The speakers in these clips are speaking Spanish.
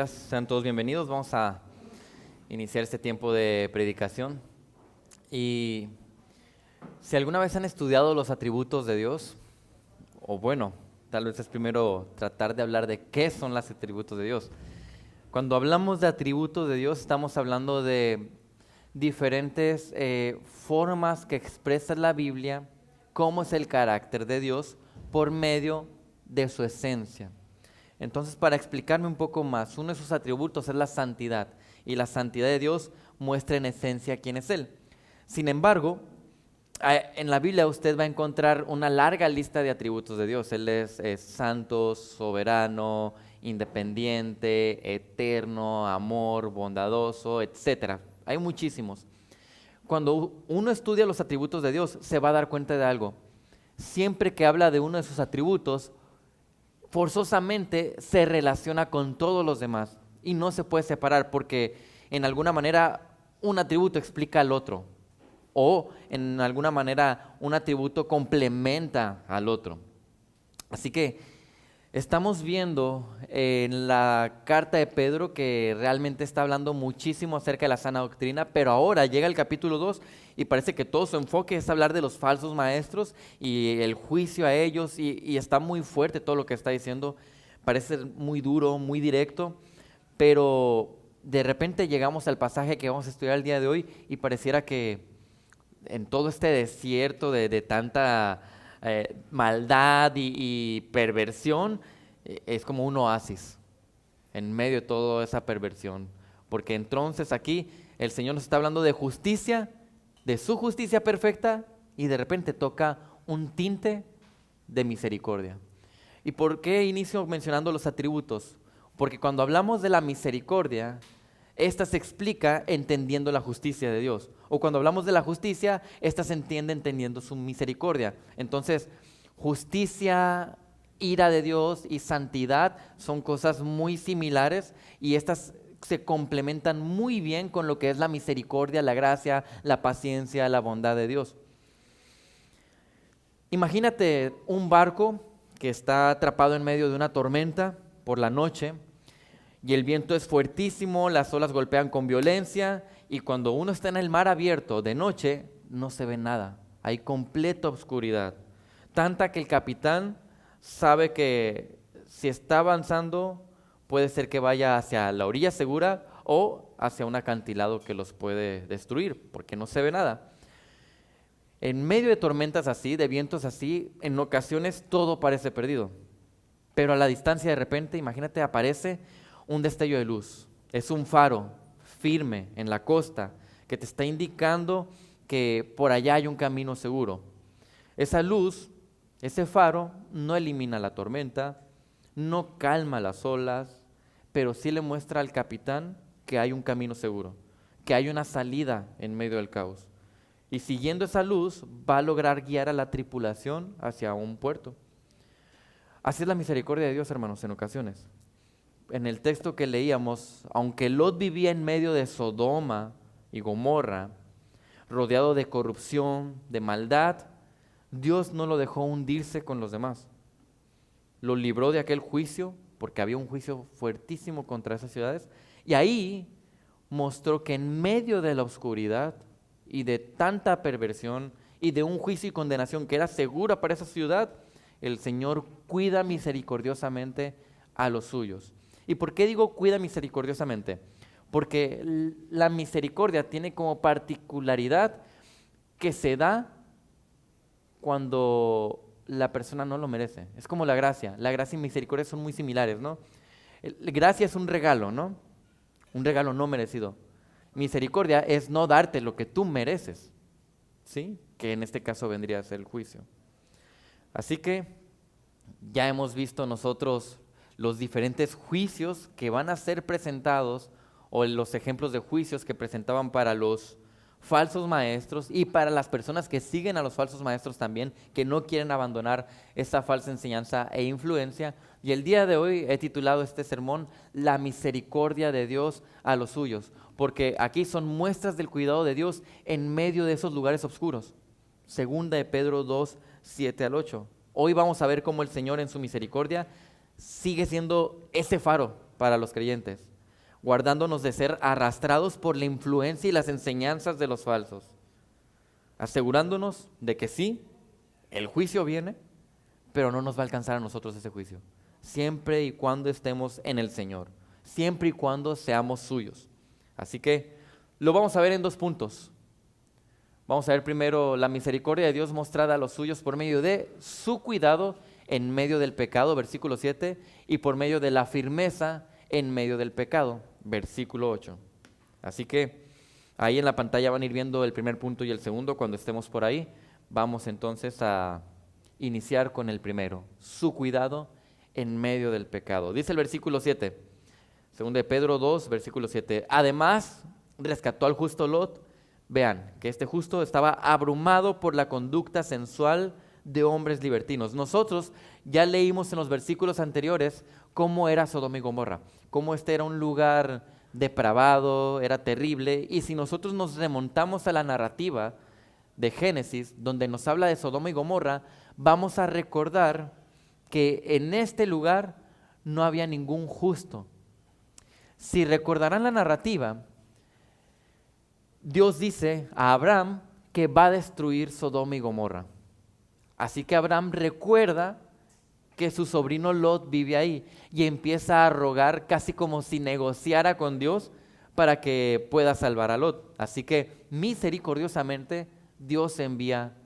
días, sean todos bienvenidos. Vamos a iniciar este tiempo de predicación. Y si alguna vez han estudiado los atributos de Dios, o bueno, tal vez es primero tratar de hablar de qué son los atributos de Dios. Cuando hablamos de atributos de Dios, estamos hablando de diferentes formas que expresa la Biblia cómo es el carácter de Dios por medio de su esencia. Entonces, para explicarme un poco más, uno de sus atributos es la santidad, y la santidad de Dios muestra en esencia quién es Él. Sin embargo, en la Biblia usted va a encontrar una larga lista de atributos de Dios. Él es santo, soberano, independiente, eterno, amor, bondadoso, etc. Hay muchísimos. Cuando uno estudia los atributos de Dios, se va a dar cuenta de algo. Siempre que habla de uno de sus atributos, forzosamente se relaciona con todos los demás y no se puede separar porque en alguna manera un atributo explica al otro o en alguna manera un atributo complementa al otro. Así que estamos viendo en la carta de Pedro que realmente está hablando muchísimo acerca de la sana doctrina, pero ahora llega el capítulo 2 y parece que todo su enfoque es hablar de los falsos maestros y el juicio a ellos y está muy fuerte todo lo que está diciendo, parece muy duro, muy directo, pero de repente llegamos al pasaje que vamos a estudiar el día de hoy y pareciera que en todo este desierto de tanta maldad y perversión, es como un oasis en medio de toda esa perversión. Porque entonces aquí el Señor nos está hablando de justicia, de su justicia perfecta, y de repente toca un tinte de misericordia. ¿Y por qué inicio mencionando los atributos? Porque cuando hablamos de la misericordia, esta se explica entendiendo la justicia de Dios. O cuando hablamos de la justicia, esta se entiende entendiendo su misericordia. Entonces, justicia, ira de Dios y santidad son cosas muy similares y estas se complementan muy bien con lo que es la misericordia, la gracia, la paciencia, la bondad de Dios. Imagínate un barco que está atrapado en medio de una tormenta por la noche y el viento es fuertísimo, las olas golpean con violencia y cuando uno está en el mar abierto de noche no se ve nada, hay completa oscuridad. Tanta que el capitán sabe que si está avanzando puede ser que vaya hacia la orilla segura o hacia un acantilado que los puede destruir porque no se ve nada. En medio de tormentas así, de vientos así, en ocasiones todo parece perdido. Pero a la distancia de repente, imagínate, aparece un destello de luz. Es un faro firme en la costa que te está indicando que por allá hay un camino seguro. Esa luz, ese faro, no elimina la tormenta, no calma las olas, pero sí le muestra al capitán que hay un camino seguro, que hay una salida en medio del caos. Y siguiendo esa luz va a lograr guiar a la tripulación hacia un puerto. Así es la misericordia de Dios, hermanos, en ocasiones. En el texto que leíamos, aunque Lot vivía en medio de Sodoma y Gomorra, rodeado de corrupción, de maldad, Dios no lo dejó hundirse con los demás. Lo libró de aquel juicio, porque había un juicio fuertísimo contra esas ciudades, y ahí mostró que en medio de la oscuridad y de tanta perversión y de un juicio y condenación que era segura para esa ciudad, el Señor cuida misericordiosamente a los suyos. ¿Y por qué digo cuida misericordiosamente? Porque la misericordia tiene como particularidad que se da cuando la persona no lo merece. Es como la gracia. La gracia y misericordia son muy similares, ¿no? Gracia es un regalo, ¿no? Un regalo no merecido. Misericordia es no darte lo que tú mereces, ¿sí? Que en este caso vendría a ser el juicio. Así que ya hemos visto nosotros los diferentes juicios que van a ser presentados o los ejemplos de juicios que presentaban para los falsos maestros y para las personas que siguen a los falsos maestros también, que no quieren abandonar esa falsa enseñanza e influencia. Y el día de hoy he titulado este sermón La misericordia de Dios a los suyos, porque aquí son muestras del cuidado de Dios en medio de esos lugares oscuros. Segunda de Pedro 2, 7 al 8. Hoy vamos a ver cómo el Señor en su misericordia sigue siendo ese faro para los creyentes. guardándonos de ser arrastrados por la influencia y las enseñanzas de los falsos, asegurándonos de que sí, el juicio viene, pero no nos va a alcanzar a nosotros ese juicio, siempre y cuando estemos en el Señor, siempre y cuando seamos suyos. Así que lo vamos a ver en 2 puntos. Vamos a ver primero la misericordia de Dios mostrada a los suyos por medio de su cuidado en medio del pecado, versículo 7, y por medio de la firmeza en medio del pecado, versículo 8. Así que ahí en la pantalla van a ir viendo el primer punto y el segundo cuando estemos por ahí. Vamos entonces a iniciar con el primero, su cuidado en medio del pecado. Dice el versículo 7, segundo de Pedro 2, versículo 7. Además, rescató al justo Lot. Vean que este justo estaba abrumado por la conducta sensual de hombres libertinos. Nosotros ya leímos en los versículos anteriores cómo era Sodoma y Gomorra, cómo este era un lugar depravado, era terrible, y si nosotros nos remontamos a la narrativa de Génesis, donde nos habla de Sodoma y Gomorra, vamos a recordar que en este lugar no había ningún justo. Si recordarán la narrativa, Dios dice a Abraham que va a destruir Sodoma y Gomorra. Así que Abraham recuerda que su sobrino Lot vive ahí y empieza a rogar casi como si negociara con Dios para que pueda salvar a Lot. Así que misericordiosamente Dios envía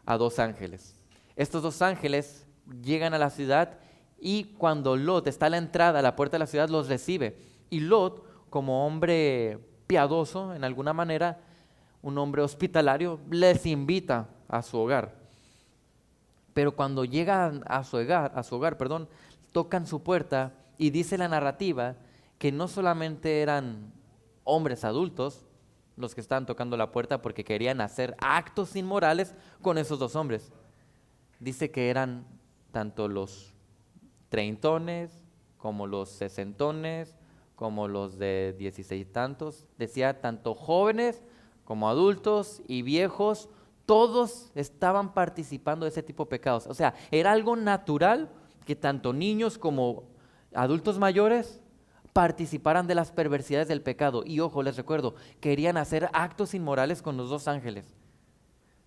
a 2 ángeles. Estos 2 ángeles llegan a la ciudad y cuando Lot está a la entrada, a la puerta de la ciudad, los recibe. Y Lot, como hombre piadoso en alguna manera, un hombre hospitalario, les invita a su hogar. Pero cuando llegan a su hogar, tocan su puerta y dice la narrativa que no solamente eran hombres adultos los que estaban tocando la puerta porque querían hacer actos inmorales con esos 2 hombres. Dice que eran tanto los treintones como los sesentones, como los de 16 tantos. Decía tanto jóvenes como adultos y viejos, todos estaban participando de ese tipo de pecados. O sea, era algo natural que tanto niños como adultos mayores participaran de las perversidades del pecado. Y ojo, les recuerdo, querían hacer actos inmorales con los 2 ángeles.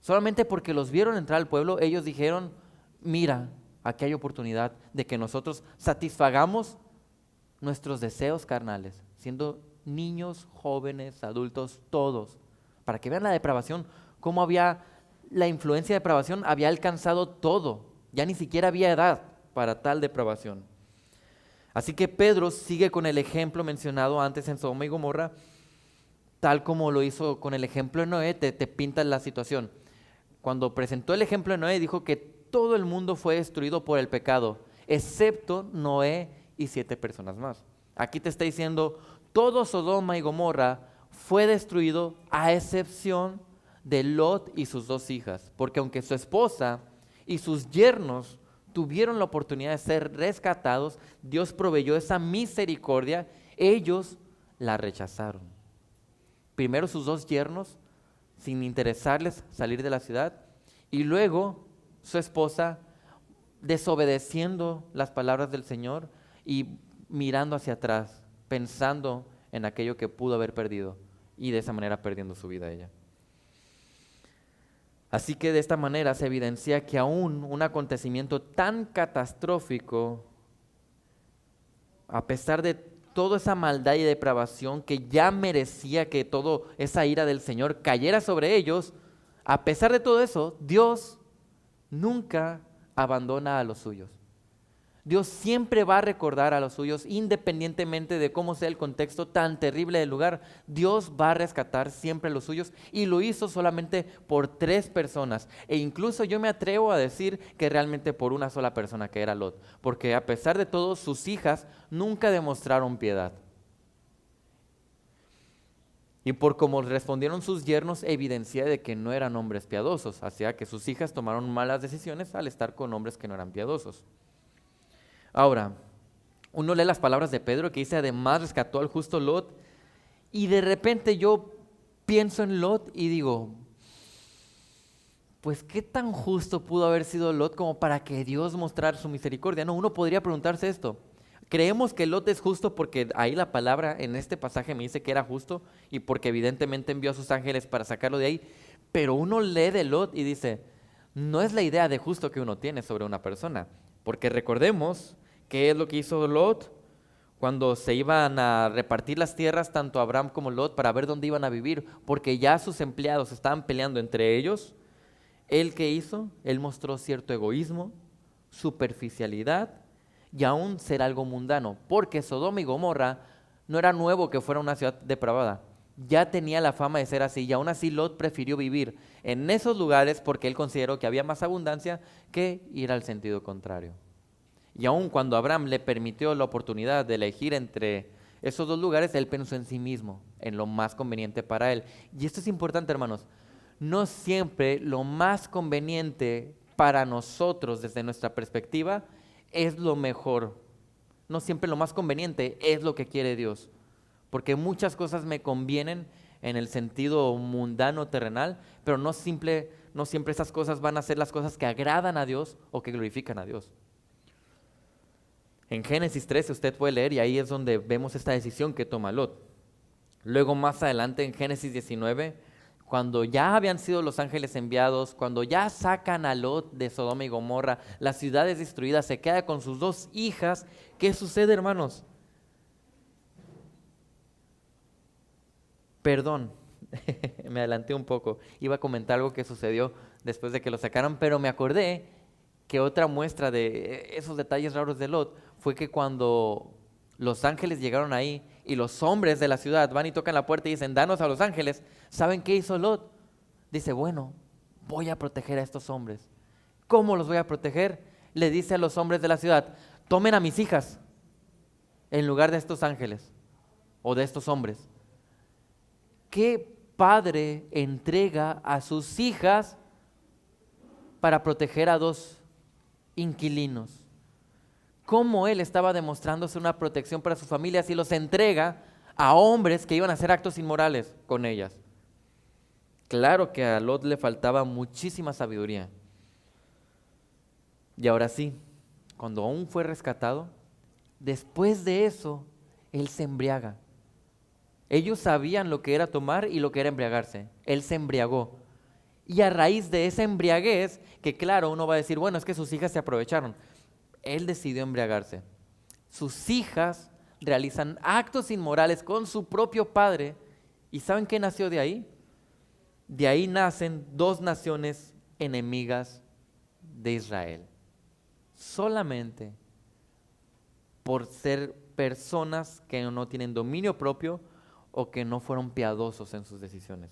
Solamente porque los vieron entrar al pueblo, ellos dijeron, mira, aquí hay oportunidad de que nosotros satisfagamos nuestros deseos carnales, siendo niños, jóvenes, adultos, todos, para que vean la depravación, cómo había la influencia de depravación, había alcanzado todo, ya ni siquiera había edad para tal depravación. Así que Pedro sigue con el ejemplo mencionado antes en Sodoma y Gomorra, tal como lo hizo con el ejemplo de Noé, te pinta la situación. Cuando presentó el ejemplo de Noé, dijo que todo el mundo fue destruido por el pecado, excepto Noé y 7 personas más. Aquí te está diciendo, todo Sodoma y Gomorra fue destruido a excepción de Lot y sus 2 hijas, porque aunque su esposa y sus yernos tuvieron la oportunidad de ser rescatados, Dios proveyó esa misericordia, ellos la rechazaron. Primero sus 2 yernos, sin interesarles salir de la ciudad, y luego su esposa desobedeciendo las palabras del Señor y mirando hacia atrás, pensando en aquello que pudo haber perdido y de esa manera perdiendo su vida ella. Así que de esta manera se evidencia que aún un acontecimiento tan catastrófico, a pesar de toda esa maldad y depravación que ya merecía que toda esa ira del Señor cayera sobre ellos, a pesar de todo eso, Dios nunca abandona a los suyos. Dios siempre va a recordar a los suyos, independientemente de cómo sea el contexto tan terrible del lugar. Dios va a rescatar siempre a los suyos y lo hizo solamente por 3 personas. E incluso yo me atrevo a decir que realmente por una sola persona, que era Lot. Porque a pesar de todo, sus hijas nunca demostraron piedad. Y por cómo respondieron sus yernos, evidencia de que no eran hombres piadosos. Hacía que sus hijas tomaron malas decisiones al estar con hombres que no eran piadosos. Ahora, uno lee las palabras de Pedro que dice, además rescató al justo Lot, y de repente yo pienso en Lot y digo, pues qué tan justo pudo haber sido Lot como para que Dios mostrara su misericordia. No, uno podría preguntarse esto, Creemos que Lot es justo porque ahí la palabra en este pasaje me dice que era justo y porque evidentemente envió a sus ángeles para sacarlo de ahí, pero uno lee de Lot y dice, no es la idea de justo que uno tiene sobre una persona, porque recordemos qué es lo que hizo Lot cuando se iban a repartir las tierras, tanto Abraham como Lot, para ver dónde iban a vivir, porque ya sus empleados estaban peleando entre ellos. ¿Él qué hizo? Él mostró cierto egoísmo, superficialidad y aún ser algo mundano, porque Sodoma y Gomorra no era nuevo que fuera una ciudad depravada, ya tenía la fama de ser así, y aún así Lot prefirió vivir en esos lugares porque él consideró que había más abundancia que ir al sentido contrario. Y aun cuando Abraham le permitió la oportunidad de elegir entre esos dos lugares, él pensó en sí mismo, en lo más conveniente para él. Y esto es importante, hermanos. No siempre lo más conveniente para nosotros desde nuestra perspectiva es lo mejor. No siempre lo más conveniente es lo que quiere Dios. Porque muchas cosas me convienen en el sentido mundano, terrenal, pero no siempre esas cosas van a ser las cosas que agradan a Dios o que glorifican a Dios. En Génesis 13 usted puede leer y ahí es donde vemos esta decisión que toma Lot. Luego más adelante en Génesis 19, cuando ya habían sido los ángeles enviados, cuando ya sacan a Lot de Sodoma y Gomorra, la ciudad es destruida, se queda con sus dos hijas. ¿Qué sucede, hermanos? Perdón, me adelanté un poco. Iba a comentar algo que sucedió después de que lo sacaron, pero me acordé que otra muestra de esos detalles raros de Lot fue que cuando los ángeles llegaron ahí y los hombres de la ciudad van y tocan la puerta y dicen, danos a los ángeles, ¿saben qué hizo Lot? Dice, bueno, voy a proteger a estos hombres. ¿Cómo los voy a proteger? Le dice a los hombres de la ciudad, tomen a mis hijas en lugar de estos ángeles o de estos hombres. ¿Qué padre entrega a sus hijas para proteger a dos inquilinos? ¿Cómo él estaba demostrándose una protección para su familia si los entrega a hombres que iban a hacer actos inmorales con ellas? Claro que a Lot le faltaba muchísima sabiduría. Y ahora sí, cuando aún fue rescatado, después de eso, él se embriaga. Ellos sabían lo que era tomar y lo que era embriagarse. Él se embriagó. Y a raíz de esa embriaguez, que claro, uno va a decir, bueno, es que sus hijas se aprovecharon. Él decidió embriagarse. Sus hijas realizan actos inmorales con su propio padre. ¿Y saben qué nació de ahí? De ahí nacen dos naciones enemigas de Israel. Solamente por ser personas que no tienen dominio propio o que no fueron piadosos en sus decisiones.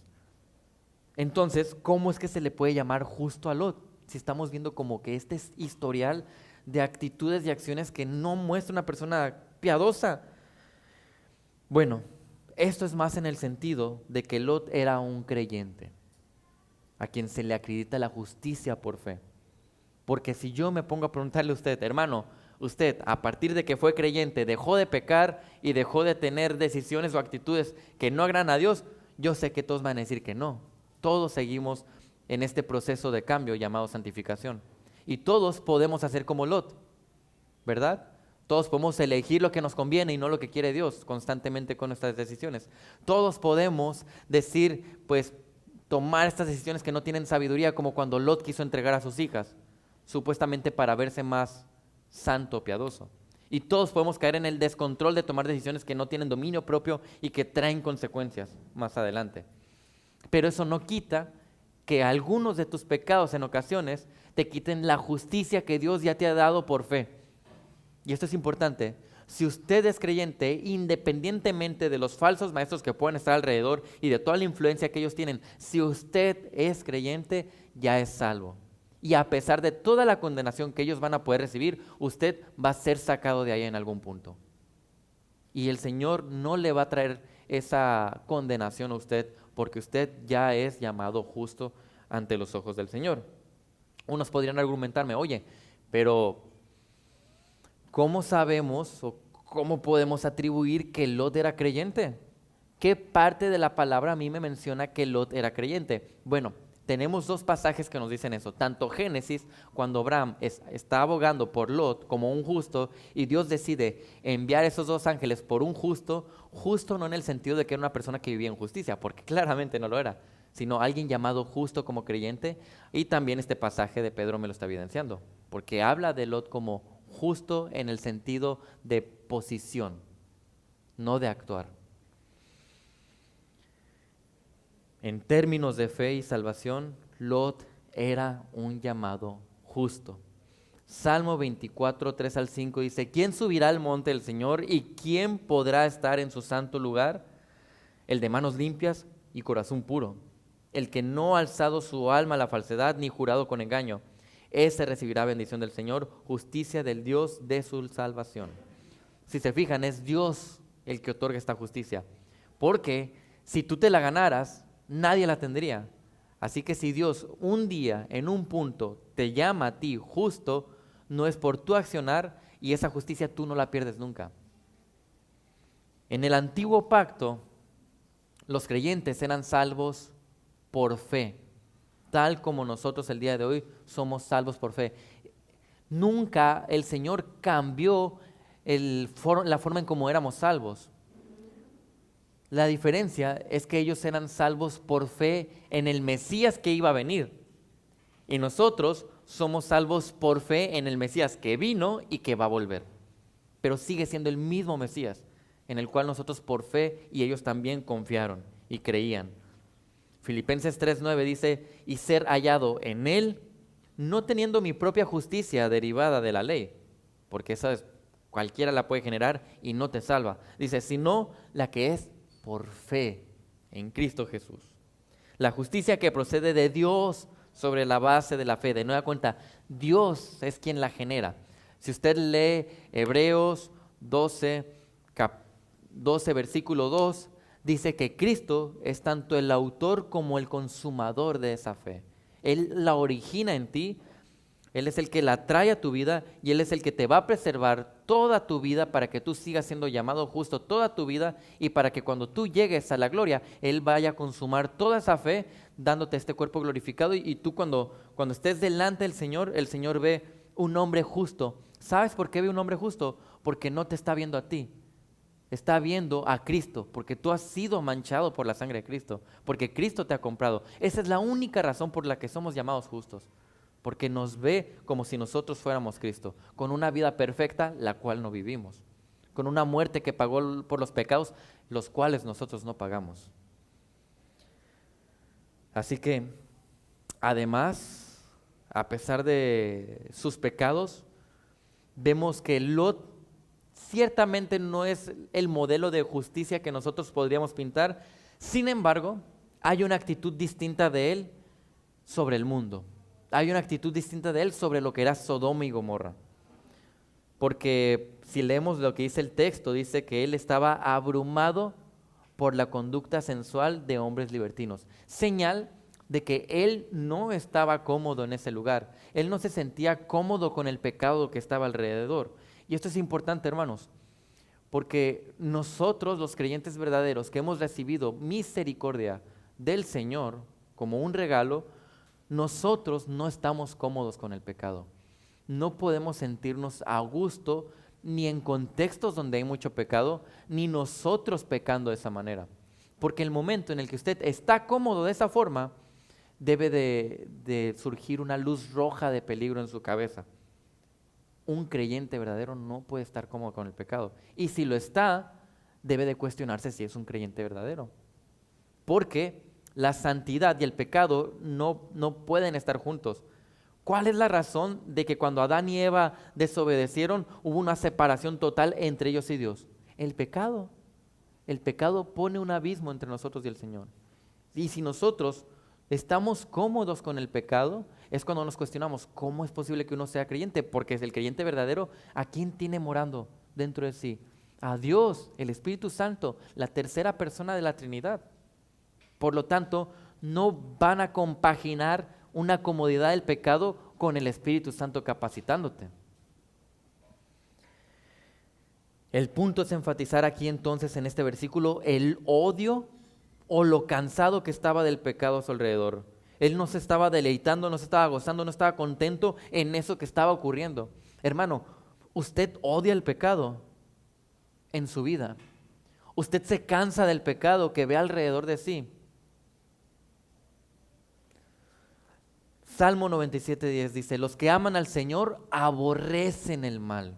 Entonces, ¿cómo es que se le puede llamar justo a Lot? Si estamos viendo como que este es historial de actitudes y acciones que no muestra una persona piadosa. Bueno, esto es más en el sentido de que Lot era un creyente, a quien se le acredita la justicia por fe. Porque si yo me pongo a preguntarle a usted, hermano, usted a partir de que fue creyente dejó de pecar y dejó de tener decisiones o actitudes que no agradan a Dios, yo sé que todos van a decir que no. Todos seguimos en este proceso de cambio llamado santificación. Y todos podemos hacer como Lot, ¿verdad? Todos podemos elegir lo que nos conviene y no lo que quiere Dios constantemente con nuestras decisiones. Todos podemos decir, pues, tomar estas decisiones que no tienen sabiduría, como cuando Lot quiso entregar a sus hijas, supuestamente para verse más santo, piadoso. Y todos podemos caer en el descontrol de tomar decisiones que no tienen dominio propio y que traen consecuencias más adelante. Pero eso no quita que algunos de tus pecados en ocasiones te quiten la justicia que Dios ya te ha dado por fe. Y esto es importante. Si usted es creyente, independientemente de los falsos maestros que puedan estar alrededor y de toda la influencia que ellos tienen, si usted es creyente, ya es salvo. Y a pesar de toda la condenación que ellos van a poder recibir, usted va a ser sacado de ahí en algún punto. Y el Señor no le va a traer esa condenación a usted, porque usted ya es llamado justo ante los ojos del Señor. Unos podrían argumentarme, oye, pero ¿cómo sabemos o cómo podemos atribuir que Lot era creyente? ¿Qué parte de la palabra a mí me menciona que Lot era creyente? Bueno, tenemos dos pasajes que nos dicen eso. Tanto Génesis, cuando Abraham está abogando por Lot como un justo, y Dios decide enviar esos dos ángeles por un justo, justo no en el sentido de que era una persona que vivía en justicia, porque claramente no lo era, sino alguien llamado justo como creyente. Y también este pasaje de Pedro me lo está evidenciando, porque habla de Lot como justo en el sentido de posición, no de actuar. En términos de fe y salvación, Lot era un llamado justo. Salmo 24, 3 al 5 dice: ¿Quién subirá al monte del Señor y quién podrá estar en su santo lugar? El de manos limpias y corazón puro, el que no ha alzado su alma a la falsedad ni jurado con engaño. Ese recibirá bendición del Señor, justicia del Dios de su salvación. Si se fijan, es Dios el que otorga esta justicia, porque si tú te la ganaras, nadie la tendría. Así que si Dios un día, en un punto, te llama a ti justo, no es por tu accionar, y esa justicia tú no la pierdes nunca. En el antiguo pacto, los creyentes eran salvos por fe, tal como nosotros el día de hoy somos salvos por fe. Nunca el Señor cambió la forma en cómo éramos salvos. La diferencia es que ellos eran salvos por fe en el Mesías que iba a venir. Y nosotros somos salvos por fe en el Mesías que vino y que va a volver. Pero sigue siendo el mismo Mesías, en el cual nosotros por fe y ellos también confiaron y creían. Filipenses 3:9 dice: y ser hallado en Él, no teniendo mi propia justicia derivada de la ley, porque esa cualquiera la puede generar y no te salva. Dice, sino la que es por fe en Cristo Jesús. La justicia que procede de Dios sobre la base de la fe. De nueva cuenta, Dios es quien la genera. Si usted lee Hebreos 12, versículo 2, dice que Cristo es tanto el autor como el consumador de esa fe. Él la origina en ti, Él es el que la trae a tu vida y Él es el que te va a preservar toda tu vida para que tú sigas siendo llamado justo toda tu vida y para que cuando tú llegues a la gloria, Él vaya a consumar toda esa fe dándote este cuerpo glorificado y tú cuando estés delante del Señor, el Señor ve un hombre justo. ¿Sabes por qué ve un hombre justo? Porque no te está viendo a ti. Está viendo a Cristo, porque tú has sido manchado por la sangre de Cristo, porque Cristo te ha comprado. Esa es la única razón por la que somos llamados justos, porque nos ve como si nosotros fuéramos Cristo, con una vida perfecta, la cual no vivimos, con una muerte que pagó por los pecados, los cuales nosotros no pagamos. Así que, además, a pesar de sus pecados, vemos que Lot ciertamente no es el modelo de justicia que nosotros podríamos pintar. Sin embargo, hay una actitud distinta de él sobre el mundo. Hay una actitud distinta de él sobre lo que era Sodoma y Gomorra. Porque si leemos lo que dice el texto, dice que él estaba abrumado por la conducta sensual de hombres libertinos. Señal de que él no estaba cómodo en ese lugar. Él no se sentía cómodo con el pecado que estaba alrededor. Y esto es importante, hermanos, porque nosotros, los creyentes verdaderos, que hemos recibido misericordia del Señor como un regalo, nosotros no estamos cómodos con el pecado. No podemos sentirnos a gusto ni en contextos donde hay mucho pecado, ni nosotros pecando de esa manera. Porque el momento en el que usted está cómodo de esa forma, debe de surgir una luz roja de peligro en su cabeza. Un creyente verdadero no puede estar cómodo con el pecado. Y si lo está, debe de cuestionarse si es un creyente verdadero. Porque la santidad y el pecado no pueden estar juntos. ¿Cuál es la razón de que cuando Adán y Eva desobedecieron hubo una separación total entre ellos y Dios? El pecado. El pecado pone un abismo entre nosotros y el Señor. Y si nosotros estamos cómodos con el pecado, es cuando nos cuestionamos, ¿cómo es posible que uno sea creyente? Porque es el creyente verdadero, ¿a quién tiene morando dentro de sí? A Dios, el Espíritu Santo, la tercera persona de la Trinidad. Por lo tanto, no van a compaginar una comodidad del pecado con el Espíritu Santo capacitándote. El punto es enfatizar aquí entonces en este versículo el odio o lo cansado que estaba del pecado a su alrededor. Él no se estaba deleitando, no se estaba gozando, no estaba contento en eso que estaba ocurriendo. Hermano, usted odia el pecado en su vida. Usted se cansa del pecado que ve alrededor de sí. Salmo 97:10 dice: los que aman al Señor aborrecen el mal.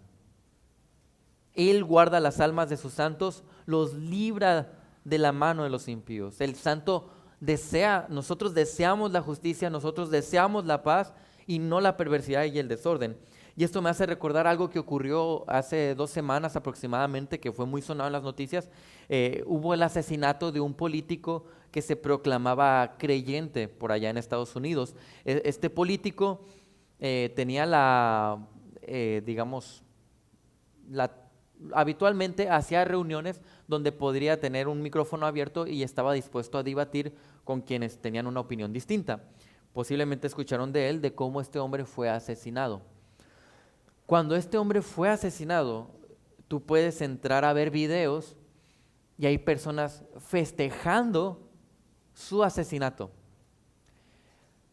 Él guarda las almas de sus santos, los libra de la mano de los impíos. El santo desea, nosotros deseamos la justicia, nosotros deseamos la paz y no la perversidad y el desorden. Y esto me hace recordar algo que ocurrió hace 2 semanas aproximadamente, que fue muy sonado en las noticias. Hubo el asesinato de un político que se proclamaba creyente por allá en Estados Unidos. Este político tenía habitualmente hacía reuniones donde podría tener un micrófono abierto y estaba dispuesto a debatir con quienes tenían una opinión distinta. Posiblemente escucharon de él, de cómo este hombre fue asesinado. Cuando este hombre fue asesinado, tú puedes entrar a ver videos y hay personas festejando su asesinato.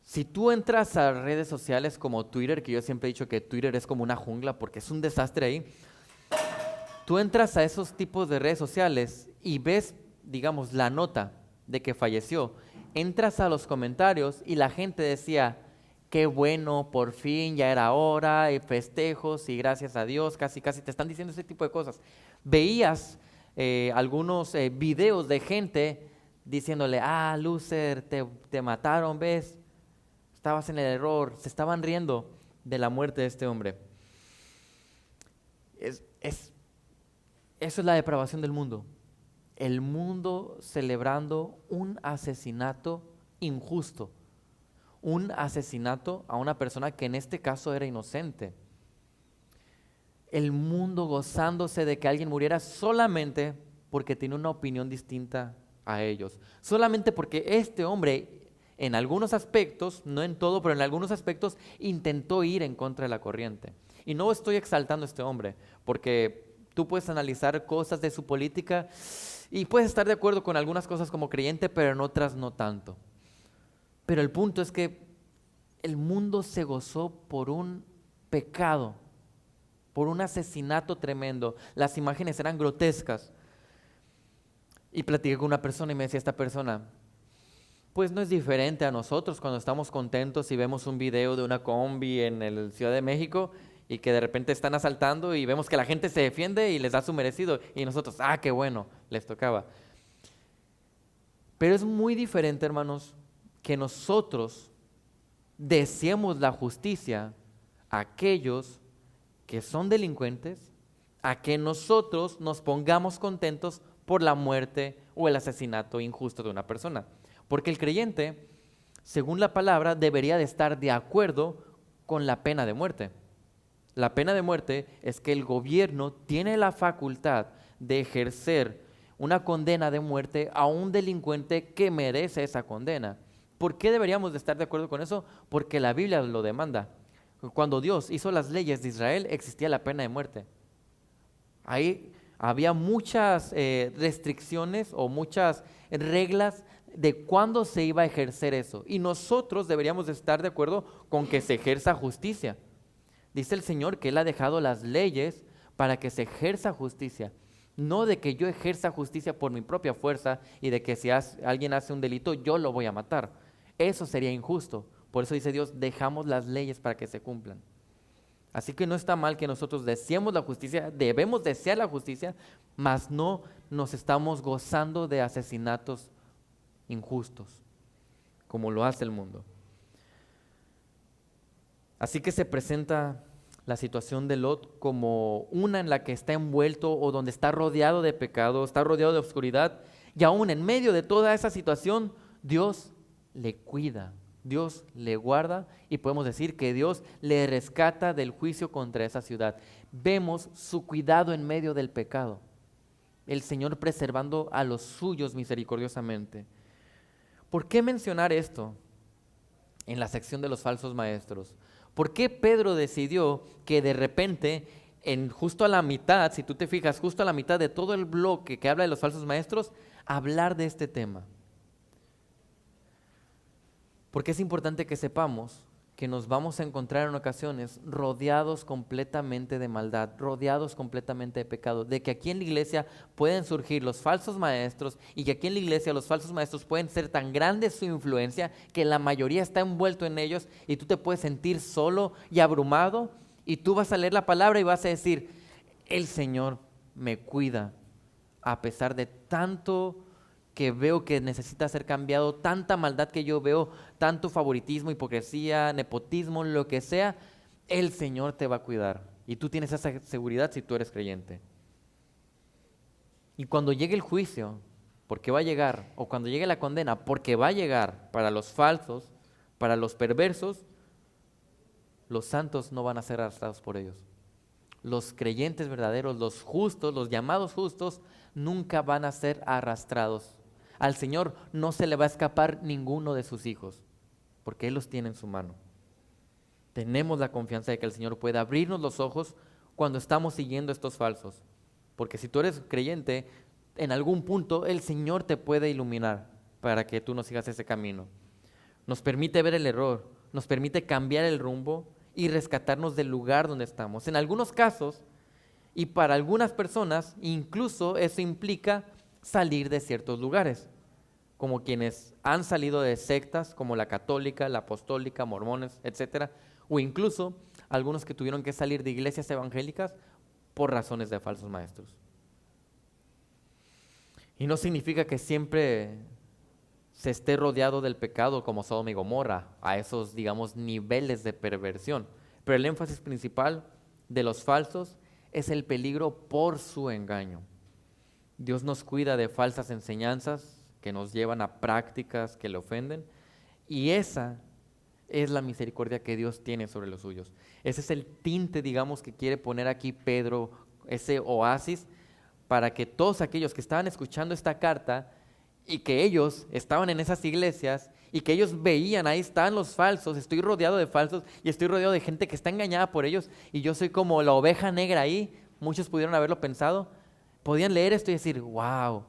Si tú entras a redes sociales como Twitter, que yo siempre he dicho que Twitter es como una jungla porque es un desastre ahí, tú entras a esos tipos de redes sociales y ves, digamos, la nota de que falleció. Entras a los comentarios y la gente decía: qué bueno, por fin, ya era hora, y festejos, y gracias a Dios, casi te están diciendo ese tipo de cosas. Veías algunos videos de gente diciéndole: loser, te mataron, ¿ves? Estabas en el error. Se estaban riendo de la muerte de este hombre. Eso es la depravación del mundo. El mundo celebrando un asesinato injusto. Un asesinato a una persona que en este caso era inocente. El mundo gozándose de que alguien muriera solamente porque tiene una opinión distinta a ellos. Solamente porque este hombre, en algunos aspectos, no en todo, pero en algunos aspectos, intentó ir en contra de la corriente. Y no estoy exaltando a este hombre, porque tú puedes analizar cosas de su política y puedes estar de acuerdo con algunas cosas como creyente, pero en otras no tanto. Pero el punto es que el mundo se gozó por un pecado, por un asesinato tremendo. Las imágenes eran grotescas. Y platiqué con una persona y me decía esta persona: pues no es diferente a nosotros cuando estamos contentos y vemos un video de una combi en el Ciudad de México y que de repente están asaltando y vemos que la gente se defiende y les da su merecido y nosotros, qué bueno, les tocaba. Pero es muy diferente, hermanos, que nosotros deseemos la justicia a aquellos que son delincuentes, a que nosotros nos pongamos contentos por la muerte o el asesinato injusto de una persona. Porque el creyente, según la palabra, debería de estar de acuerdo con la pena de muerte. La pena de muerte es que el gobierno tiene la facultad de ejercer una condena de muerte a un delincuente que merece esa condena. ¿Por qué deberíamos de estar de acuerdo con eso? Porque la Biblia lo demanda. Cuando Dios hizo las leyes de Israel, existía la pena de muerte. Ahí había muchas restricciones o muchas reglas de cuándo se iba a ejercer eso. Y nosotros deberíamos de estar de acuerdo con que se ejerza justicia. Dice el Señor que Él ha dejado las leyes para que se ejerza justicia. No de que yo ejerza justicia por mi propia fuerza y de que si alguien hace un delito yo lo voy a matar. Eso sería injusto. Por eso dice Dios: dejamos las leyes para que se cumplan. Así que no está mal que nosotros deseemos la justicia, debemos desear la justicia, mas no nos estamos gozando de asesinatos injustos, como lo hace el mundo. Así que se presenta la situación de Lot como una en la que está envuelto o donde está rodeado de pecado, está rodeado de oscuridad, y aún en medio de toda esa situación, Dios le cuida, Dios le guarda, y podemos decir que Dios le rescata del juicio contra esa ciudad. Vemos su cuidado en medio del pecado, el Señor preservando a los suyos misericordiosamente. ¿Por qué mencionar esto en la sección de los falsos maestros? ¿Por qué Pedro decidió que de repente, justo a la mitad, si tú te fijas, justo a la mitad de todo el bloque que habla de los falsos maestros, hablar de este tema? Porque es importante que sepamos que nos vamos a encontrar en ocasiones rodeados completamente de maldad, rodeados completamente de pecado, de que aquí en la iglesia pueden surgir los falsos maestros y que aquí en la iglesia los falsos maestros pueden ser tan grande su influencia que la mayoría está envuelto en ellos y tú te puedes sentir solo y abrumado y tú vas a leer la palabra y vas a decir, el Señor me cuida a pesar de tanto que veo que necesita ser cambiado, tanta maldad que yo veo, tanto favoritismo, hipocresía, nepotismo, lo que sea, el Señor te va a cuidar. Y tú tienes esa seguridad si tú eres creyente. Y cuando llegue el juicio, porque va a llegar, o cuando llegue la condena, porque va a llegar para los falsos, para los perversos, los santos no van a ser arrastrados por ellos. Los creyentes verdaderos, los justos, los llamados justos, nunca van a ser arrastrados. Al Señor no se le va a escapar ninguno de sus hijos, porque Él los tiene en su mano. Tenemos la confianza de que el Señor puede abrirnos los ojos cuando estamos siguiendo estos falsos. Porque si tú eres creyente, en algún punto el Señor te puede iluminar para que tú no sigas ese camino. Nos permite ver el error, nos permite cambiar el rumbo y rescatarnos del lugar donde estamos. En algunos casos, y para algunas personas, incluso eso implica salir de ciertos lugares, como quienes han salido de sectas como la católica, la apostólica, mormones, etcétera, o incluso algunos que tuvieron que salir de iglesias evangélicas por razones de falsos maestros. Y no significa que siempre se esté rodeado del pecado como Sodoma y Gomorra, a esos, digamos, niveles de perversión, pero el énfasis principal de los falsos es el peligro por su engaño. Dios nos cuida de falsas enseñanzas que nos llevan a prácticas que le ofenden, y esa es la misericordia que Dios tiene sobre los suyos. Ese es el tinte, digamos, que quiere poner aquí Pedro, ese oasis, para que todos aquellos que estaban escuchando esta carta y que ellos estaban en esas iglesias y que ellos veían, ahí están los falsos, estoy rodeado de falsos y estoy rodeado de gente que está engañada por ellos y yo soy como la oveja negra ahí, muchos pudieron haberlo pensado, podían leer esto y decir, wow,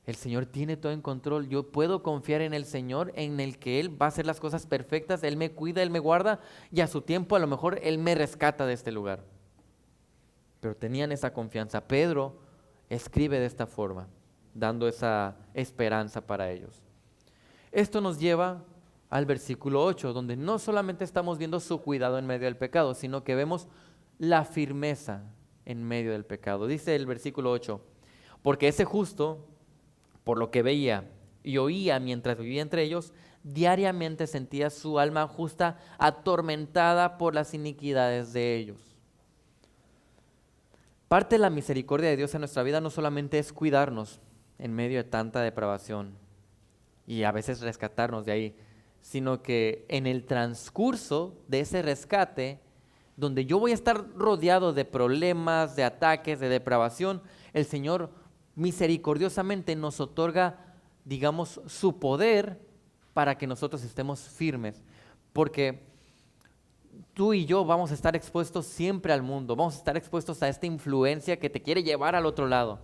el Señor tiene todo en control, yo puedo confiar en el Señor, en el que Él va a hacer las cosas perfectas, Él me cuida, Él me guarda y a su tiempo a lo mejor Él me rescata de este lugar. Pero tenían esa confianza. Pedro escribe de esta forma, dando esa esperanza para ellos. Esto nos lleva al versículo 8, donde no solamente estamos viendo su cuidado en medio del pecado, sino que vemos la firmeza en medio del pecado. Dice el versículo 8, porque ese justo, por lo que veía y oía mientras vivía entre ellos, diariamente sentía su alma justa atormentada por las iniquidades de ellos. Parte de la misericordia de Dios en nuestra vida no solamente es cuidarnos en medio de tanta depravación y a veces rescatarnos de ahí, sino que en el transcurso de ese rescate, donde yo voy a estar rodeado de problemas, de ataques, de depravación, el Señor misericordiosamente nos otorga, digamos, su poder para que nosotros estemos firmes, porque tú y yo vamos a estar expuestos siempre al mundo, vamos a estar expuestos a esta influencia que te quiere llevar al otro lado,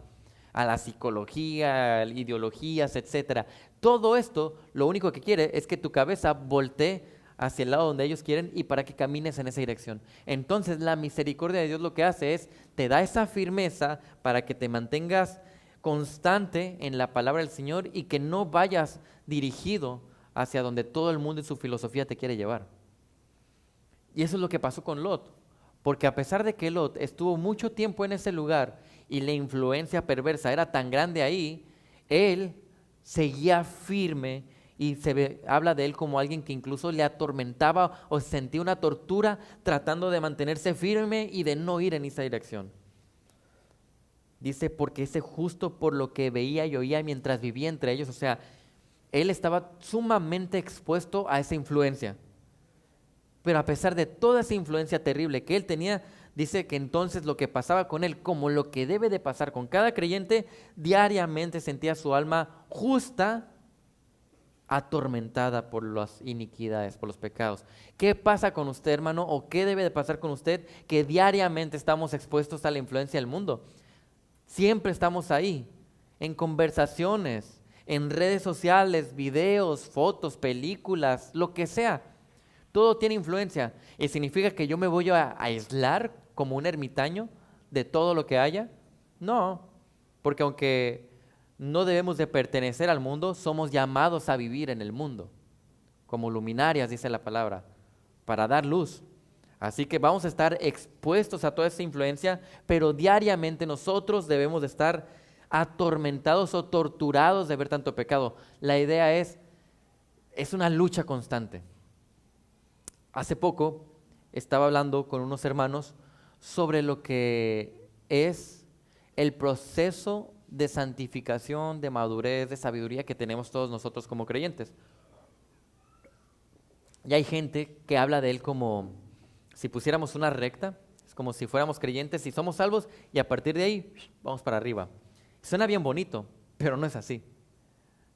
a la psicología, a ideologías, etcétera. Todo esto, lo único que quiere es que tu cabeza voltee hacia el lado donde ellos quieren y para que camines en esa dirección. Entonces, la misericordia de Dios lo que hace es, te da esa firmeza para que te mantengas constante en la palabra del Señor y que no vayas dirigido hacia donde todo el mundo y su filosofía te quiere llevar. Y eso es lo que pasó con Lot, porque a pesar de que Lot estuvo mucho tiempo en ese lugar y la influencia perversa era tan grande ahí, él seguía firme y habla de él como alguien que incluso le atormentaba o sentía una tortura tratando de mantenerse firme y de no ir en esa dirección. Dice, porque ese justo por lo que veía y oía mientras vivía entre ellos, o sea, él estaba sumamente expuesto a esa influencia. Pero a pesar de toda esa influencia terrible que él tenía, dice que entonces lo que pasaba con él, como lo que debe de pasar con cada creyente, diariamente sentía su alma justa, atormentada por las iniquidades, por los pecados. ¿Qué pasa con usted, hermano? ¿O qué debe de pasar con usted que diariamente estamos expuestos a la influencia del mundo? Siempre estamos ahí, en conversaciones, en redes sociales, videos, fotos, películas, lo que sea. Todo tiene influencia. ¿Y significa que yo me voy a aislar como un ermitaño de todo lo que haya? No, porque aunque no debemos de pertenecer al mundo, somos llamados a vivir en el mundo, como luminarias, dice la palabra, para dar luz. Así que vamos a estar expuestos a toda esa influencia, pero diariamente nosotros debemos de estar atormentados o torturados de ver tanto pecado. La idea es una lucha constante. Hace poco estaba hablando con unos hermanos sobre lo que es el proceso de santificación, de madurez, de sabiduría que tenemos todos nosotros como creyentes. Y hay gente que habla de él como si pusiéramos una recta, es como si fuéramos creyentes y somos salvos y a partir de ahí vamos para arriba. Suena bien bonito, pero no es así.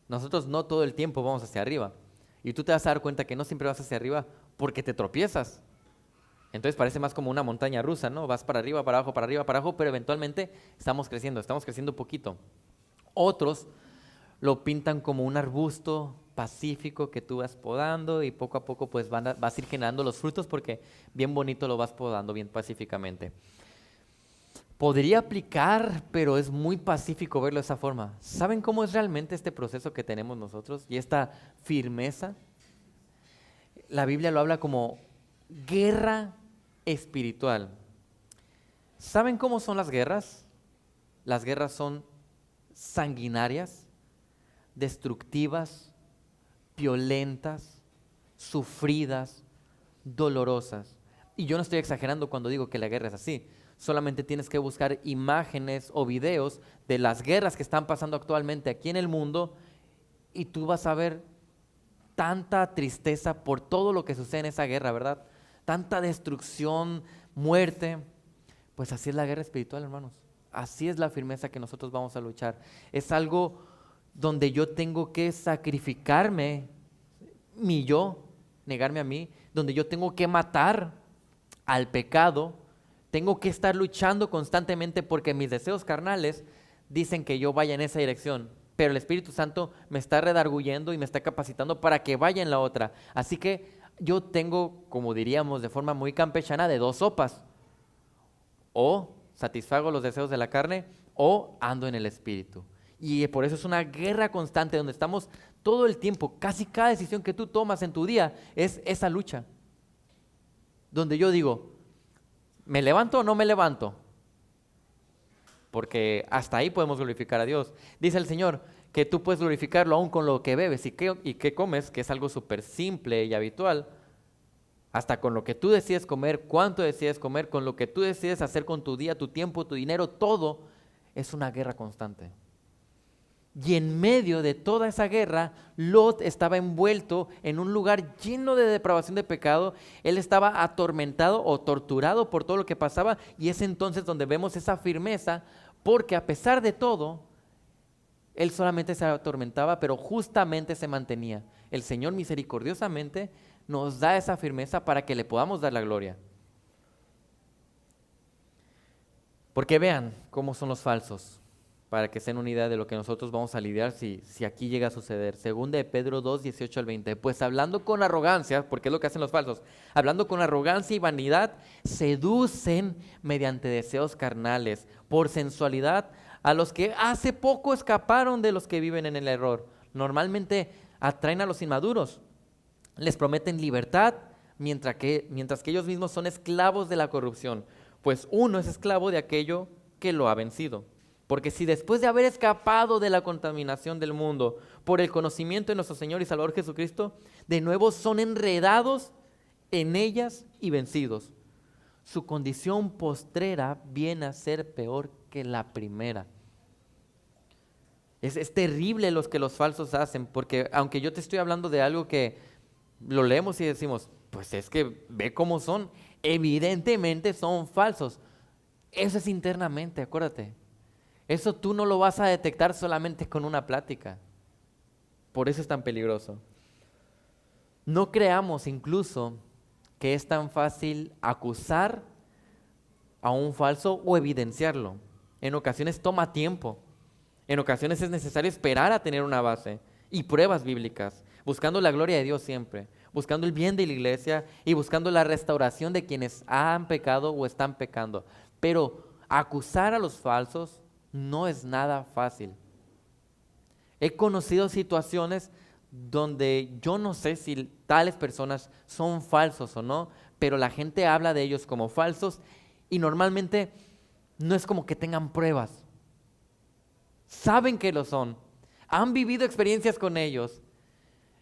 Nosotros no todo el tiempo vamos hacia arriba. Y tú te vas a dar cuenta que no siempre vas hacia arriba porque te tropiezas. Entonces parece más como una montaña rusa, ¿no? Vas para arriba, para abajo, para arriba, para abajo, pero eventualmente estamos creciendo poquito. Otros lo pintan como un arbusto pacífico que tú vas podando y poco a poco pues vas a ir generando los frutos porque bien bonito lo vas podando bien pacíficamente. Podría aplicar, pero es muy pacífico verlo de esa forma. ¿Saben cómo es realmente este proceso que tenemos nosotros y esta firmeza? La Biblia lo habla como guerra espiritual. ¿Saben cómo son las guerras? Las guerras son sanguinarias, destructivas, violentas, sufridas, dolorosas. Y yo no estoy exagerando cuando digo que la guerra es así. Solamente tienes que buscar imágenes o videos de las guerras que están pasando actualmente aquí en el mundo y tú vas a ver tanta tristeza por todo lo que sucede en esa guerra, ¿verdad? Tanta destrucción, muerte. Pues así es la guerra espiritual, hermanos. Así es la firmeza que nosotros vamos a luchar. Es algo donde yo tengo que sacrificarme, mi yo, negarme a mí, donde yo tengo que matar al pecado, tengo que estar luchando constantemente porque mis deseos carnales dicen que yo vaya en esa dirección, pero el Espíritu Santo me está redarguyendo y me está capacitando para que vaya en la otra. Así que yo tengo, como diríamos de forma muy campechana, de dos sopas. O satisfago los deseos de la carne o ando en el Espíritu. Y por eso es una guerra constante donde estamos todo el tiempo, casi cada decisión que tú tomas en tu día es esa lucha. Donde yo digo, ¿me levanto o no me levanto? Porque hasta ahí podemos glorificar a Dios. Dice el Señor que tú puedes glorificarlo aún con lo que bebes y que comes, que es algo súper simple y habitual. Hasta con lo que tú decides comer, cuánto decides comer, con lo que tú decides hacer con tu día, tu tiempo, tu dinero, todo es una guerra constante. Y en medio de toda esa guerra, Lot estaba envuelto en un lugar lleno de depravación de pecado. Él estaba atormentado o torturado por todo lo que pasaba y es entonces donde vemos esa firmeza, porque a pesar de todo, él solamente se atormentaba, pero justamente se mantenía. El Señor misericordiosamente nos da esa firmeza para que le podamos dar la gloria. Porque vean cómo son los falsos, para que se den una idea de lo que nosotros vamos a lidiar si aquí llega a suceder. Segunda de Pedro 2, 18 al 20. Pues hablando con arrogancia, porque es lo que hacen los falsos, hablando con arrogancia y vanidad, seducen mediante deseos carnales, por sensualidad, a los que hace poco escaparon de los que viven en el error. Normalmente atraen a los inmaduros, les prometen libertad, mientras que ellos mismos son esclavos de la corrupción, pues uno es esclavo de aquello que lo ha vencido. Porque si después de haber escapado de la contaminación del mundo por el conocimiento de nuestro Señor y Salvador Jesucristo, de nuevo son enredados en ellas y vencidos, su condición postrera viene a ser peor que la primera. Es terrible lo que los falsos hacen, porque aunque yo te estoy hablando de algo que lo leemos y decimos, pues es que ve cómo son, evidentemente son falsos. Eso es internamente, acuérdate. Eso tú no lo vas a detectar solamente con una plática. Por eso es tan peligroso. No creamos incluso que es tan fácil acusar a un falso o evidenciarlo. En ocasiones toma tiempo. En ocasiones es necesario esperar a tener una base y pruebas bíblicas, buscando la gloria de Dios siempre, buscando el bien de la iglesia y buscando la restauración de quienes han pecado o están pecando. Pero acusar a los falsos no es nada fácil. He conocido situaciones donde yo no sé si tales personas son falsos o no, pero la gente habla de ellos como falsos y normalmente no es como que tengan pruebas. Saben que lo son, han vivido experiencias con ellos,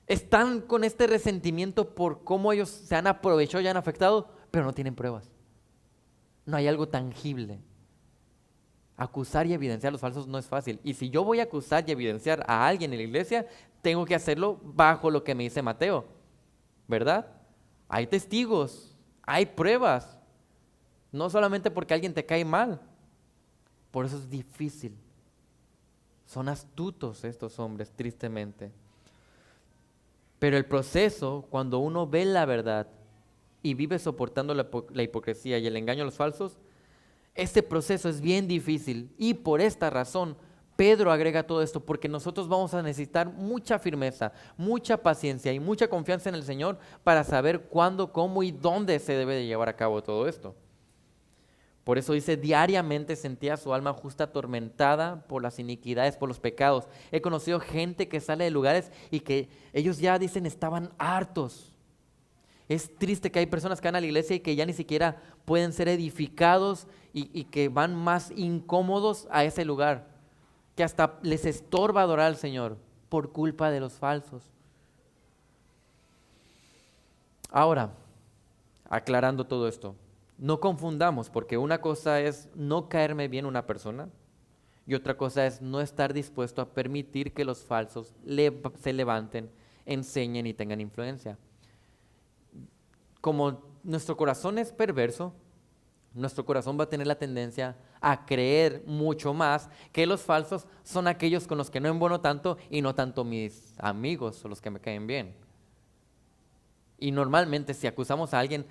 están con este resentimiento por cómo ellos se han aprovechado y han afectado, pero no tienen pruebas. No hay algo tangible. Acusar y evidenciar a los falsos no es fácil. Y si yo voy a acusar y evidenciar a alguien en la iglesia, tengo que hacerlo bajo lo que me dice Mateo, ¿verdad? Hay testigos, hay pruebas, no solamente porque alguien te cae mal. Por eso es difícil. Son astutos estos hombres, tristemente. Pero el proceso, cuando uno ve la verdad y vive soportando la hipocresía y el engaño a los falsos, este proceso es bien difícil. Y por esta razón, Pedro agrega todo esto, porque nosotros vamos a necesitar mucha firmeza, mucha paciencia y mucha confianza en el Señor para saber cuándo, cómo y dónde se debe de llevar a cabo todo esto. Por eso dice, diariamente sentía su alma justa atormentada por las iniquidades, por los pecados. He conocido gente que sale de lugares y que ellos ya dicen estaban hartos. Es triste que hay personas que van a la iglesia y que ya ni siquiera pueden ser edificados y que van más incómodos a ese lugar, que hasta les estorba adorar al Señor por culpa de los falsos. Ahora, aclarando todo esto, no confundamos, porque una cosa es no caerme bien una persona y otra cosa es no estar dispuesto a permitir que los falsos se levanten, enseñen y tengan influencia. Como nuestro corazón es perverso, nuestro corazón va a tener la tendencia a creer mucho más que los falsos son aquellos con los que no embono tanto y no tanto mis amigos o los que me caen bien. Y normalmente si acusamos a alguien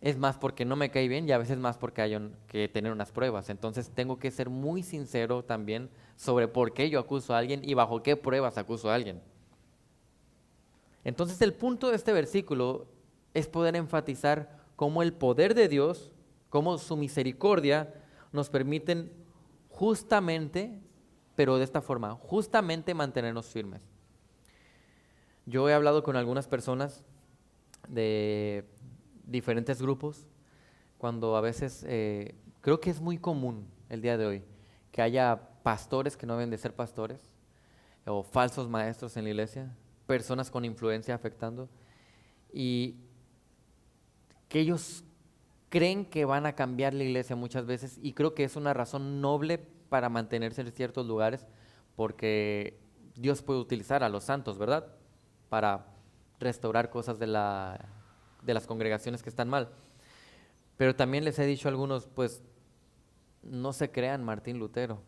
es más porque no me cae bien y a veces más porque hay que tener unas pruebas. Entonces tengo que ser muy sincero también sobre por qué yo acuso a alguien y bajo qué pruebas acuso a alguien. Entonces el punto de este versículo es poder enfatizar cómo el poder de Dios, cómo su misericordia nos permiten justamente, pero de esta forma, justamente mantenernos firmes. Yo he hablado con algunas personas de diferentes grupos, cuando a veces creo que es muy común el día de hoy que haya pastores que no deben de ser pastores o falsos maestros en la iglesia, personas con influencia afectando y que ellos creen que van a cambiar la iglesia muchas veces y creo que es una razón noble para mantenerse en ciertos lugares porque Dios puede utilizar a los santos, ¿verdad? Para restaurar cosas de las congregaciones que están mal. Pero también les he dicho a algunos, pues no se crean Martín Lutero,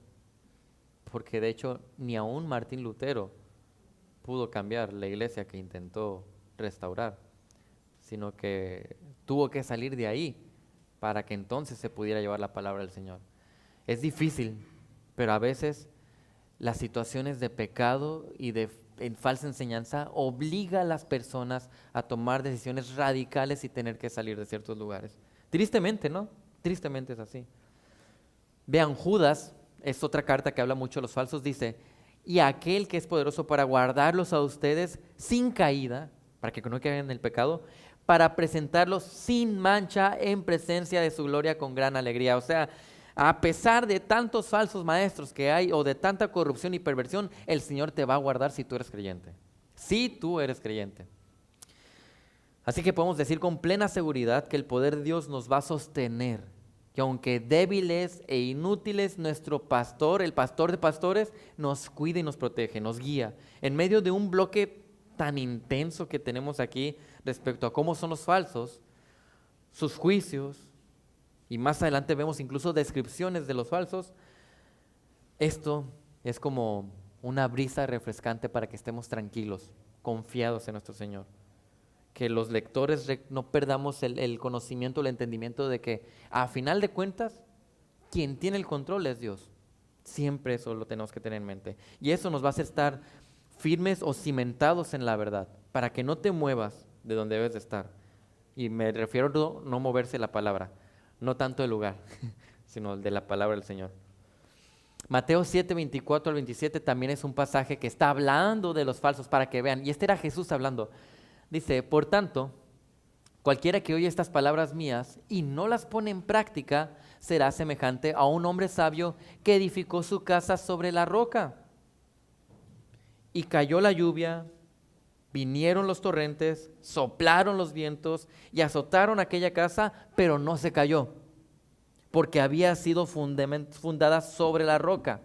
porque de hecho ni aún Martín Lutero pudo cambiar la iglesia que intentó restaurar, sino que tuvo que salir de ahí para que entonces se pudiera llevar la palabra del Señor. Es difícil, pero a veces las situaciones de pecado y de en falsa enseñanza obliga a las personas a tomar decisiones radicales y tener que salir de ciertos lugares. Tristemente, ¿no? Tristemente es así. Vean, Judas es otra carta que habla mucho de los falsos, dice, y aquel que es poderoso para guardarlos a ustedes sin caída, para que no caigan en el pecado, para presentarlos sin mancha en presencia de su gloria con gran alegría. O sea, a pesar de tantos falsos maestros que hay o de tanta corrupción y perversión, el Señor te va a guardar si tú eres creyente. Si tú eres creyente. Así que podemos decir con plena seguridad que el poder de Dios nos va a sostener. Que aunque débiles e inútiles, nuestro pastor, el pastor de pastores, nos cuida y nos protege, nos guía. En medio de un bloque tan intenso que tenemos aquí respecto a cómo son los falsos, sus juicios, y más adelante vemos incluso descripciones de los falsos, esto es como una brisa refrescante para que estemos tranquilos, confiados en nuestro Señor. Que los lectores no perdamos el conocimiento, el entendimiento de que a final de cuentas, quien tiene el control es Dios. Siempre eso lo tenemos que tener en mente. Y eso nos va a hacer estar firmes o cimentados en la verdad, para que no te muevas de donde debes de estar. Y me refiero a no moverse la palabra, no tanto el lugar, sino el de la palabra del Señor. Mateo 7, 24 al 27 también es un pasaje que está hablando de los falsos para que vean. Y este era Jesús hablando. Dice, por tanto, cualquiera que oye estas palabras mías y no las pone en práctica, será semejante a un hombre sabio que edificó su casa sobre la roca. Y cayó la lluvia, vinieron los torrentes, soplaron los vientos y azotaron aquella casa, pero no se cayó, porque había sido fundada sobre la roca.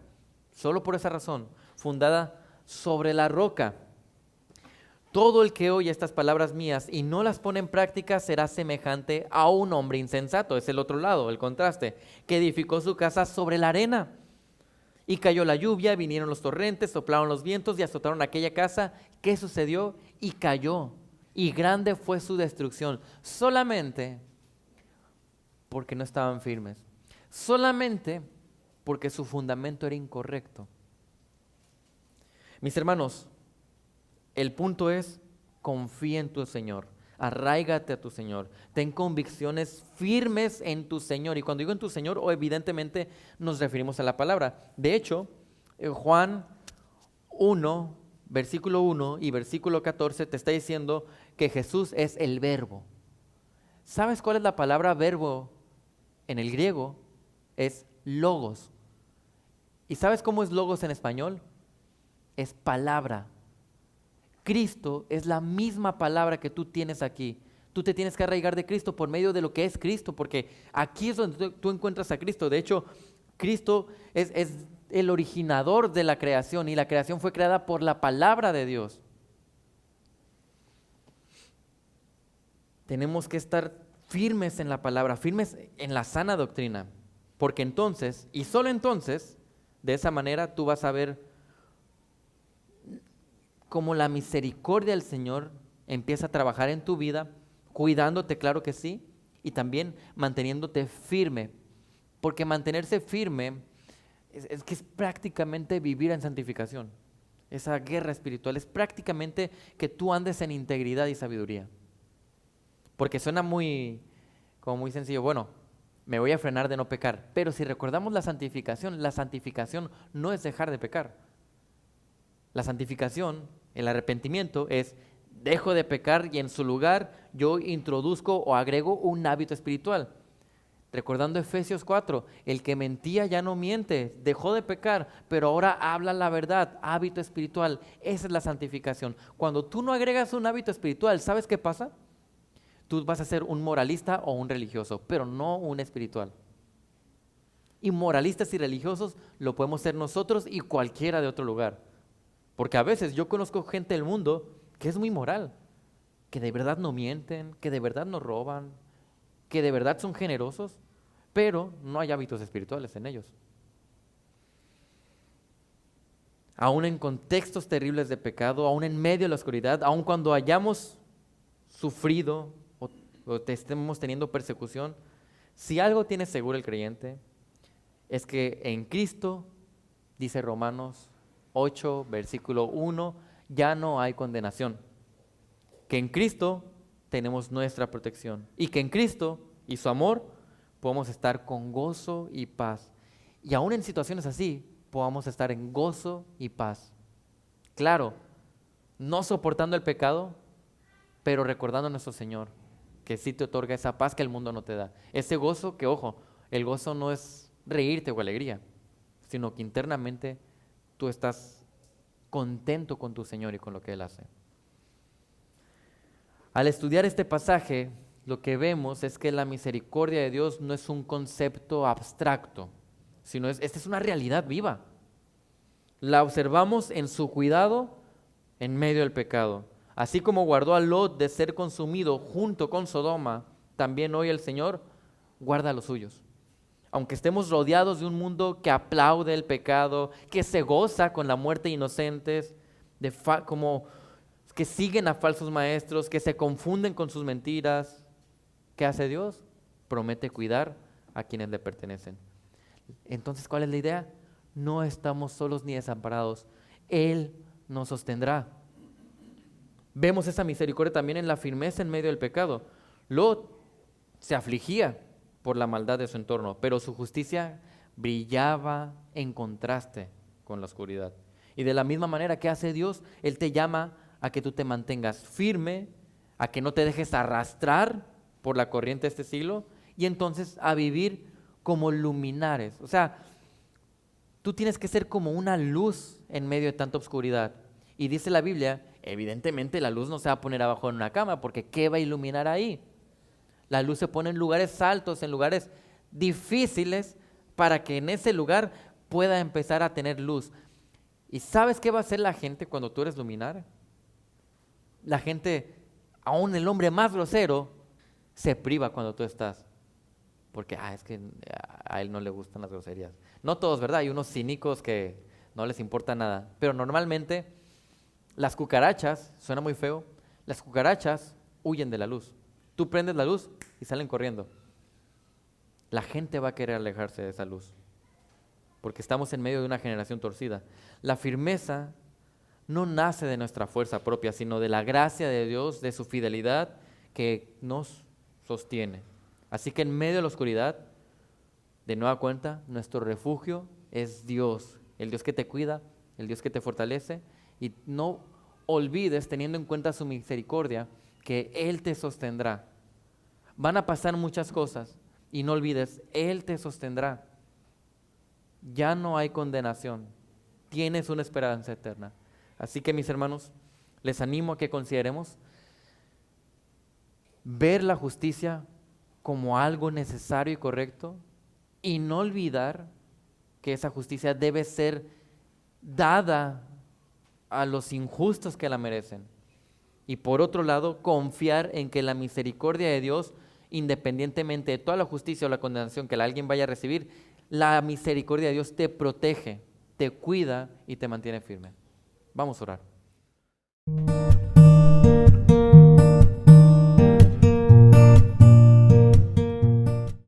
Solo por esa razón, fundada sobre la roca. Todo el que oye estas palabras mías y no las pone en práctica será semejante a un hombre insensato. Es el otro lado, el contraste, que edificó su casa sobre la arena. Y cayó la lluvia, vinieron los torrentes, soplaron los vientos y azotaron aquella casa. ¿Qué sucedió? Y cayó. Y grande fue su destrucción. Solamente porque no estaban firmes. Solamente porque su fundamento era incorrecto. Mis hermanos, el punto es, confía en tu Señor, arráigate a tu Señor, ten convicciones firmes en tu Señor. Y cuando digo en tu Señor, evidentemente nos referimos a la palabra. De hecho, en Juan 1, versículo 1 y versículo 14 te está diciendo que Jesús es el verbo. ¿Sabes cuál es la palabra verbo en el griego? Es logos. ¿Y sabes cómo es logos en español? Es palabra. Cristo es la misma palabra que tú tienes aquí. Tú te tienes que arraigar de Cristo por medio de lo que es Cristo, porque aquí es donde tú encuentras a Cristo. De hecho, Cristo es el originador de la creación y la creación fue creada por la palabra de Dios. Tenemos que estar firmes en la palabra, firmes en la sana doctrina, porque entonces, y solo entonces, de esa manera tú vas a ver cómo la misericordia del Señor empieza a trabajar en tu vida, cuidándote, claro que sí, y también manteniéndote firme, porque mantenerse firme es que es prácticamente vivir en santificación. Esa guerra espiritual es prácticamente que tú andes en integridad y sabiduría. Porque suena como muy sencillo, bueno, me voy a frenar de no pecar, pero si recordamos la santificación no es dejar de pecar. La santificación, el arrepentimiento es dejo de pecar y en su lugar yo introduzco o agrego un hábito espiritual. Recordando Efesios 4, el que mentía ya no miente, dejó de pecar, pero ahora habla la verdad, hábito espiritual. Esa es la santificación. Cuando tú no agregas un hábito espiritual, ¿sabes qué pasa? Tú vas a ser un moralista o un religioso, pero no un espiritual. Y moralistas y religiosos lo podemos ser nosotros y cualquiera de otro lugar. Porque a veces yo conozco gente del mundo que es muy moral, que de verdad no mienten, que de verdad no roban, que de verdad son generosos, pero no hay hábitos espirituales en ellos. Aún en contextos terribles de pecado, aún en medio de la oscuridad, aún cuando hayamos sufrido o estemos teniendo persecución, si algo tiene seguro el creyente, es que en Cristo, dice Romanos 8, versículo 1, ya no hay condenación. Que en Cristo tenemos nuestra protección y que en Cristo y su amor podemos estar con gozo y paz. Y aún en situaciones así, podamos estar en gozo y paz. Claro, no soportando el pecado, pero recordando a nuestro Señor, que sí te otorga esa paz que el mundo no te da. Ese gozo que, ojo, el gozo no es reírte o alegría, sino que internamente tú estás contento con tu Señor y con lo que Él hace. Al estudiar este pasaje, lo que vemos es que la misericordia de Dios no es un concepto abstracto, sino esta es una realidad viva. La observamos en su cuidado en medio del pecado. Así como guardó a Lot de ser consumido junto con Sodoma, también hoy el Señor guarda a los suyos. Aunque estemos rodeados de un mundo que aplaude el pecado, que se goza con la muerte de inocentes, como que siguen a falsos maestros, que se confunden con sus mentiras, ¿qué hace Dios? Promete cuidar a quienes le pertenecen. Entonces, ¿cuál es la idea? no estamos solos ni desamparados. Él nos sostendrá. Vemos esa misericordia también en la firmeza en medio del pecado. Lot se afligía por la maldad de su entorno, pero su justicia brillaba en contraste con la oscuridad. Y de la misma manera que hace Dios, Él te llama a que tú te mantengas firme, a que no te dejes arrastrar por la corriente de este siglo, y entonces a vivir como luminares. O sea, tú tienes que ser como una luz en medio de tanta oscuridad. Y dice la Biblia, evidentemente la luz no se va a poner abajo de una cama, porque ¿qué va a iluminar ahí? La luz se pone en lugares altos, en lugares difíciles, para que en ese lugar pueda empezar a tener luz. ¿Y sabes qué va a hacer la gente cuando tú eres luminar? La gente, aún el hombre más grosero, se priva cuando tú estás. Porque es que a él no le gustan las groserías. No todos, ¿verdad? Hay unos cínicos que no les importa nada. Pero normalmente las cucarachas, suena muy feo, las cucarachas huyen de la luz. Tú prendes la luz y salen corriendo. La gente va a querer alejarse de esa luz, porque estamos en medio de una generación torcida. La firmeza no nace de nuestra fuerza propia, sino de la gracia de Dios, de su fidelidad que nos sostiene. Así que en medio de la oscuridad, de nueva cuenta, nuestro refugio es Dios, el Dios que te cuida, el Dios que te fortalece, y no olvides, teniendo en cuenta su misericordia, que Él te sostendrá. Van a pasar muchas cosas y no olvides, Él te sostendrá. Ya no hay condenación, tienes una esperanza eterna. Así que mis hermanos, les animo a que consideremos ver la justicia como algo necesario y correcto y no olvidar que esa justicia debe ser dada a los injustos que la merecen. Y por otro lado, confiar en que la misericordia de Dios, independientemente de toda la justicia o la condenación que alguien vaya a recibir, la misericordia de Dios te protege, te cuida y te mantiene firme. Vamos a orar.